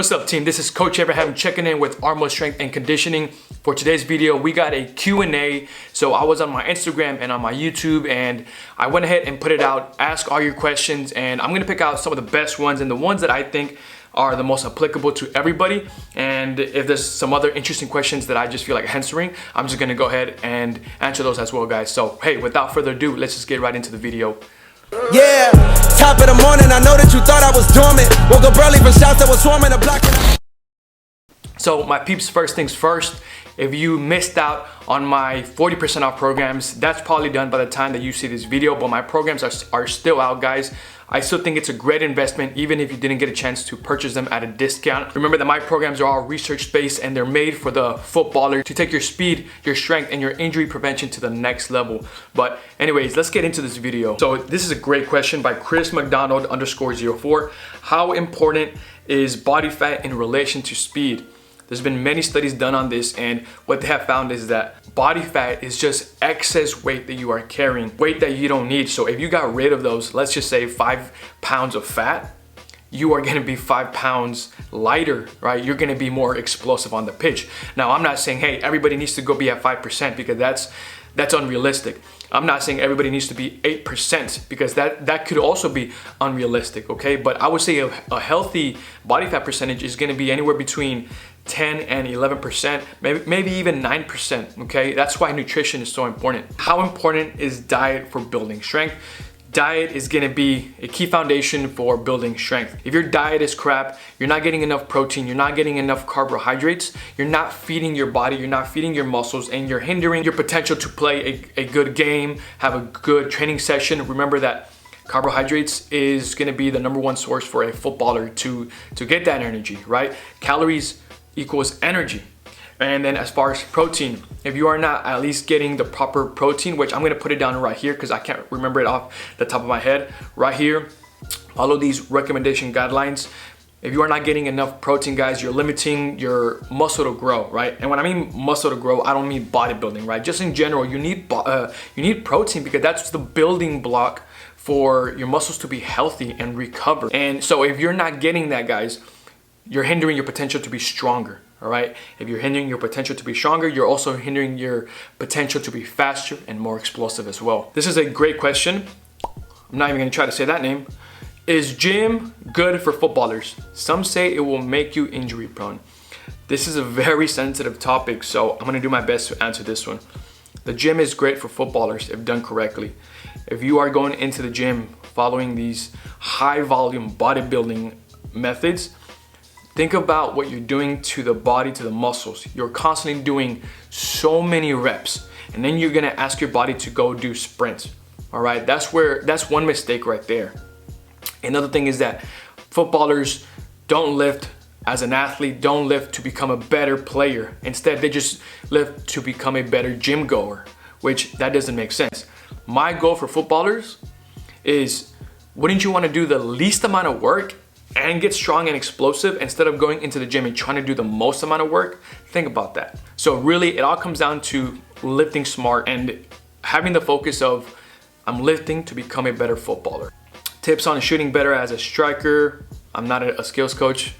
What's up, team? This is Coach Abraham checking in with Armo Strength and Conditioning. For today's video, we got a Q&A. So I was on my Instagram and on my YouTube, and I went ahead and put it out. Ask all your questions, and I'm gonna pick out some of the best ones and the ones that I think are the most applicable to everybody. And if there's some other interesting questions that I just feel like answering, I'm just gonna go ahead and answer those as well, guys. So hey, without further ado, let's just get right into the video. Yeah, top of the morning, I know that you thought I was dormant. Woke up early from shots that was swarming the block. So my peeps, first things first, if you missed out on my 40% off programs, that's probably done by the time that you see this video, but my programs are still out, guys. I still think it's a great investment, even if you didn't get a chance to purchase them at a discount. Remember that my programs are all research-based and they're made for the footballer to take your speed, your strength, and your injury prevention to the next level. But anyways, let's get into this video. So this is a great question by Chris McDonald _04. How important is body fat in relation to speed? There's been many studies done on this, and what they have found is that body fat is just excess weight that you are carrying, weight that you don't need. So if you got rid of those, let's just say 5 pounds of fat, you are gonna be 5 pounds lighter, right? You're gonna be more explosive on the pitch. Now, I'm not saying, hey, everybody needs to go be at 5% because that's unrealistic. I'm not saying everybody needs to be 8% because that could also be unrealistic, okay? But I would say a healthy body fat percentage is gonna be anywhere between 10 and 11%, maybe even 9%, okay? That's why nutrition is so important. How important is diet for building strength? Diet is gonna be a key foundation for building strength. If your diet is crap, you're not getting enough protein, you're not getting enough carbohydrates, you're not feeding your body, you're not feeding your muscles, and you're hindering your potential to play a good game, have a good training session. Remember that carbohydrates is gonna be the #1 source for a footballer to get that energy, right? Calories equals energy. And then as far as protein, if you are not at least getting the proper protein, which I'm gonna put it down right here because I can't remember it off the top of my head, right here, follow these recommendation guidelines. If you are not getting enough protein, guys, you're limiting your muscle to grow, right? And when I mean muscle to grow, I don't mean bodybuilding, right? Just in general, you need protein because that's the building block for your muscles to be healthy and recover. And so if you're not getting that, guys, you're hindering your potential to be stronger, all right? If you're hindering your potential to be stronger, you're also hindering your potential to be faster and more explosive as well. This is a great question. I'm not even gonna try to say that name. Is gym good for footballers? Some say it will make you injury prone. This is a very sensitive topic, so I'm gonna do my best to answer this one. The gym is great for footballers if done correctly. If you are going into the gym following these high volume bodybuilding methods, think about what you're doing to the body, to the muscles. You're constantly doing so many reps, and then you're gonna ask your body to go do sprints, all right? That's one mistake right there. Another thing is that footballers don't lift as an athlete, don't lift to become a better player. Instead, they just lift to become a better gym goer, which that doesn't make sense. My goal for footballers is, wouldn't you wanna do the least amount of work and get strong and explosive instead of going into the gym and trying to do the most amount of work? Think about that. So really, it all comes down to lifting smart and having the focus of, I'm lifting to become a better footballer. Tips on shooting better as a striker. I'm not a skills coach.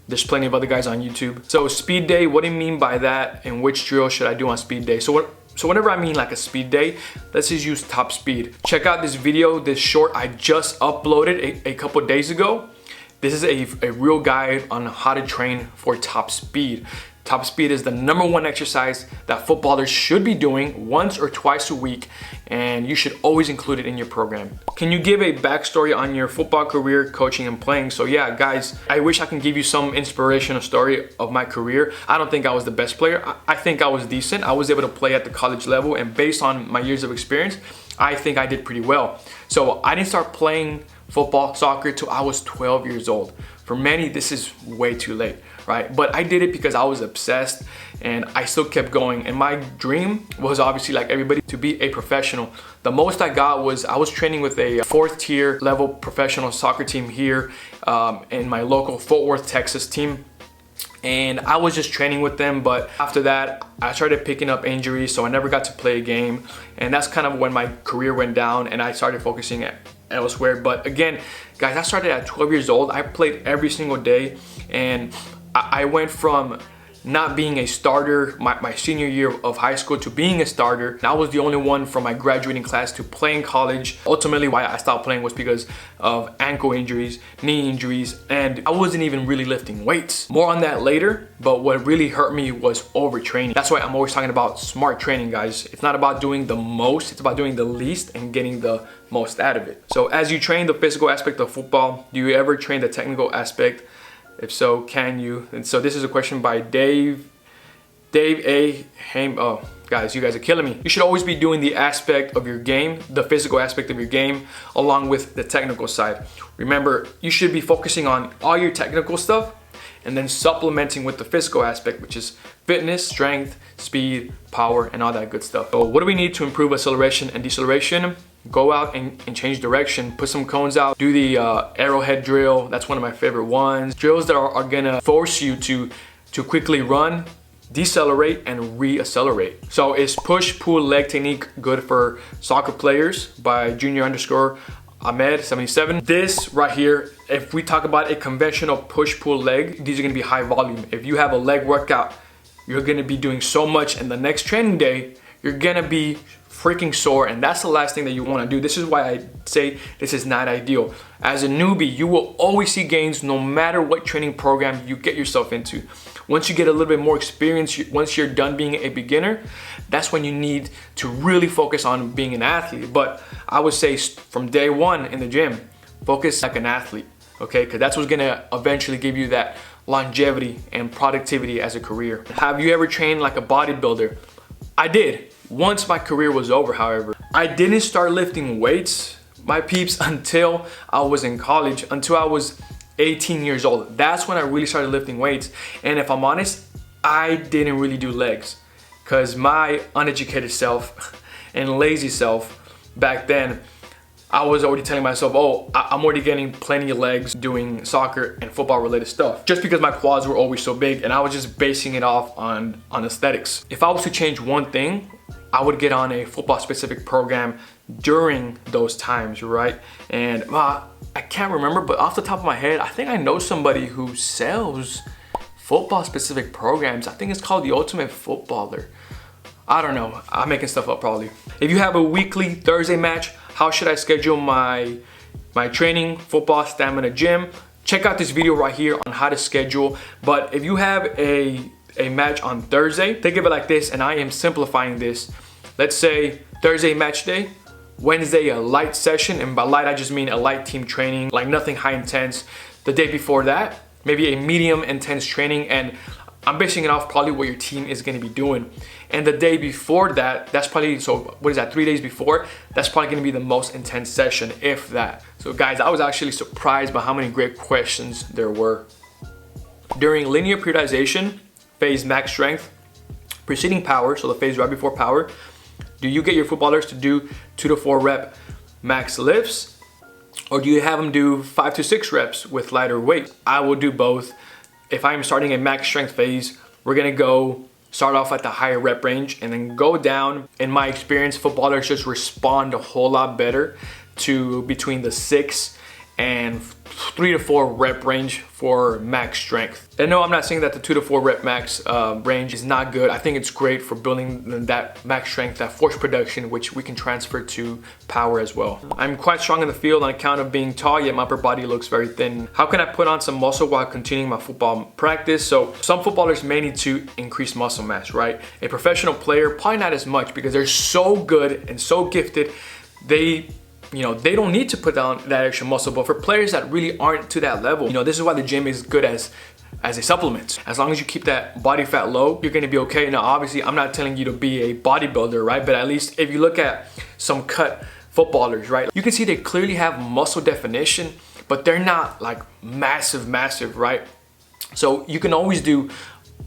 There's plenty of other guys on YouTube. So speed day, what do you mean by that? And which drill should I do on speed day? So whenever I mean like a speed day, let's just use top speed. Check out this video, this short I just uploaded a couple days ago. This is a real guide on how to train for top speed. Top speed is the #1 exercise that footballers should be doing once or twice a week, and you should always include it in your program. Can you give a backstory on your football career, coaching, and playing? So yeah, guys, I wish I can give you some inspirational story of my career. I don't think I was the best player. I think I was decent. I was able to play at the college level, and based on my years of experience, I think I did pretty well. So I didn't start playing football, soccer till I was 12 years old. For many, this is way too late, right? But I did it because I was obsessed and I still kept going. And my dream was obviously, like everybody, to be a professional. The most I got was I was training with a 4th tier level professional soccer team here in my local Fort Worth, Texas team. And I was just training with them, but after that, I started picking up injuries, so I never got to play a game. And that's kind of when my career went down and I started focusing elsewhere. But again, guys, I started at 12 years old. I played every single day, and I went from not being a starter my senior year of high school to being a starter. And I was the only one from my graduating class to play in college. Ultimately, why I stopped playing was because of ankle injuries, knee injuries, and I wasn't even really lifting weights. More on that later, but what really hurt me was overtraining. That's why I'm always talking about smart training, guys. It's not about doing the most, it's about doing the least and getting the most out of it. So as you train the physical aspect of football, do you ever train the technical aspect? If so, can you? And so this is a question by Dave A. Haim. Oh, guys, you guys are killing me. You should always be doing the aspect of your game, the physical aspect of your game, along with the technical side. Remember, you should be focusing on all your technical stuff and then supplementing with the physical aspect, which is fitness, strength, speed, power, and all that good stuff. So what do we need to improve acceleration and deceleration? Go out and change direction, put some cones out, do the arrowhead drill. That's one of my favorite ones. Drills that are gonna force you to quickly run, decelerate, and re-accelerate. So is push pull leg technique good for soccer players? By Junior_Ahmed77. This right here, if we talk about a conventional push pull leg, these are gonna be high volume. If you have a leg workout, you're gonna be doing so much, and the next training day, you're gonna be freaking sore, and that's the last thing that you want to do. This is why I say this is not ideal. As a newbie, you will always see gains no matter what training program you get yourself into. Once you get a little bit more experience, once you're done being a beginner, that's when you need to really focus on being an athlete. But I would say from day one in the gym, focus like an athlete, okay? Because that's what's gonna eventually give you that longevity and productivity as a career. Have you ever trained like a bodybuilder? I did. Once my career was over, however. I didn't start lifting weights, my peeps, until I was in college, until I was 18 years old. That's when I really started lifting weights. And if I'm honest, I didn't really do legs, because my uneducated self and lazy self back then, I was already telling myself, oh, I'm already getting plenty of legs doing soccer and football related stuff, just because my quads were always so big, and I was just basing it off on aesthetics. If I was to change one thing, I would get on a football specific program during those times, right? And I can't remember, but off the top of my head, I think I know somebody who sells football specific programs. I think it's called the Ultimate Footballer. I don't know, I'm making stuff up probably. If you have a weekly Thursday match, how should I schedule my training, football, stamina, gym? Check out this video right here on how to schedule. But if you have a match on Thursday, think of it like this, and I am simplifying this. Let's say Thursday match day, Wednesday a light session, and by light I just mean a light team training, like nothing high intense. The day before that, maybe a medium intense training, and I'm basing it off probably what your team is gonna be doing. And the day before that, that's probably, so what is that, 3 days before? That's probably gonna be the most intense session, if that. So guys, I was actually surprised by how many great questions there were. During linear periodization, phase max strength, preceding power, so the phase right before power, do you get your footballers to do 2 to 4 rep max lifts, or do you have them do 5 to 6 reps with lighter weight? I will do both. If I'm starting a max strength phase, we're gonna start off at the higher rep range and then go down. In my experience, footballers just respond a whole lot better to between the 6 and 3 to 4 rep range for max strength. And no, I'm not saying that the 2 to 4 rep max range is not good. I think it's great for building that max strength, that force production, which we can transfer to power as well. I'm quite strong in the field on account of being tall, yet my upper body looks very thin. How can I put on some muscle while continuing my football practice? So some footballers may need to increase muscle mass, right? A professional player, probably not as much, because they're so good and so gifted, they don't need to put down that extra muscle. But for players that really aren't to that level, this is why the gym is good as a supplement. As long as you keep that body fat low, you're gonna be okay. Now, obviously, I'm not telling you to be a bodybuilder, right? But at least if you look at some cut footballers, right? You can see they clearly have muscle definition, but they're not like massive, right? So you can always do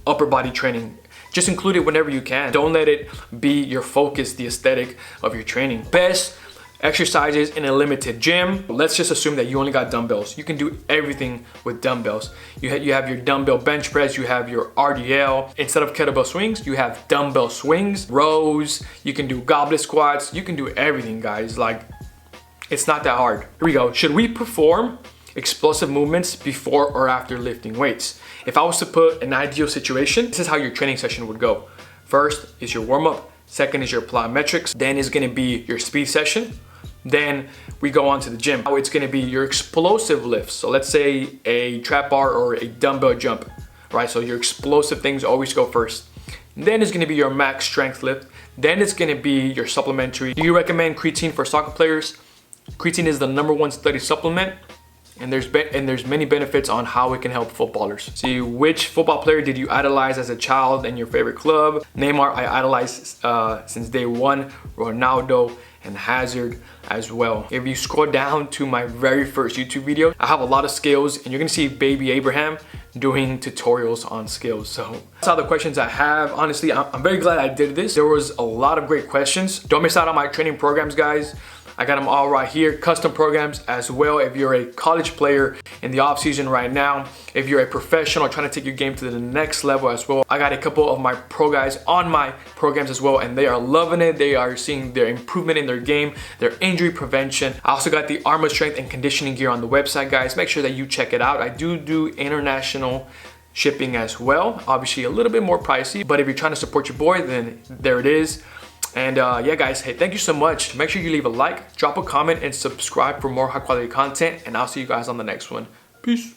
upper body training. Just include it whenever you can. Don't let it be your focus, the aesthetic of your training. Best exercises in a limited gym. Let's just assume that you only got dumbbells. You can do everything with dumbbells. You have your dumbbell bench press, you have your RDL. Instead of kettlebell swings, you have dumbbell swings, rows. You can do goblet squats. You can do everything, guys. Like, It's not that hard. Here we go. Should we perform explosive movements before or after lifting weights? If I was to put an ideal situation, this is how your training session would go. First is your warm-up, second is your plyometrics, then is gonna be your speed session, then we go on to the gym. Now it's gonna be your explosive lifts. So let's say a trap bar or a dumbbell jump, right? So your explosive things always go first. Then it's gonna be your max strength lift. Then it's gonna be your supplementary. Do you recommend creatine for soccer players? Creatine is the #1 studied supplement, and there's many benefits on how it can help footballers. See, which football player did you idolize as a child in your favorite club? Neymar, I idolized since day one. Ronaldo and Hazard as well. If you scroll down to my very first YouTube video, I have a lot of skills, and you're gonna see baby Abraham doing tutorials on skills. So that's all the questions I have. Honestly, I'm very glad I did this. There was a lot of great questions. Don't miss out on my training programs, guys. I got them all right here, custom programs as well. If you're a college player in the off season right now, if you're a professional trying to take your game to the next level as well, I got a couple of my pro guys on my programs as well, and they are loving it. They are seeing their improvement in their game, their injury prevention. I also got the armor strength and conditioning gear on the website, guys. Make sure that you check it out. I do international shipping as well. Obviously a little bit more pricey, but if you're trying to support your boy, then there it is. And yeah, guys, hey, thank you so much. Make sure you leave a like, drop a comment, and subscribe for more high quality content. And I'll see you guys on the next one. Peace.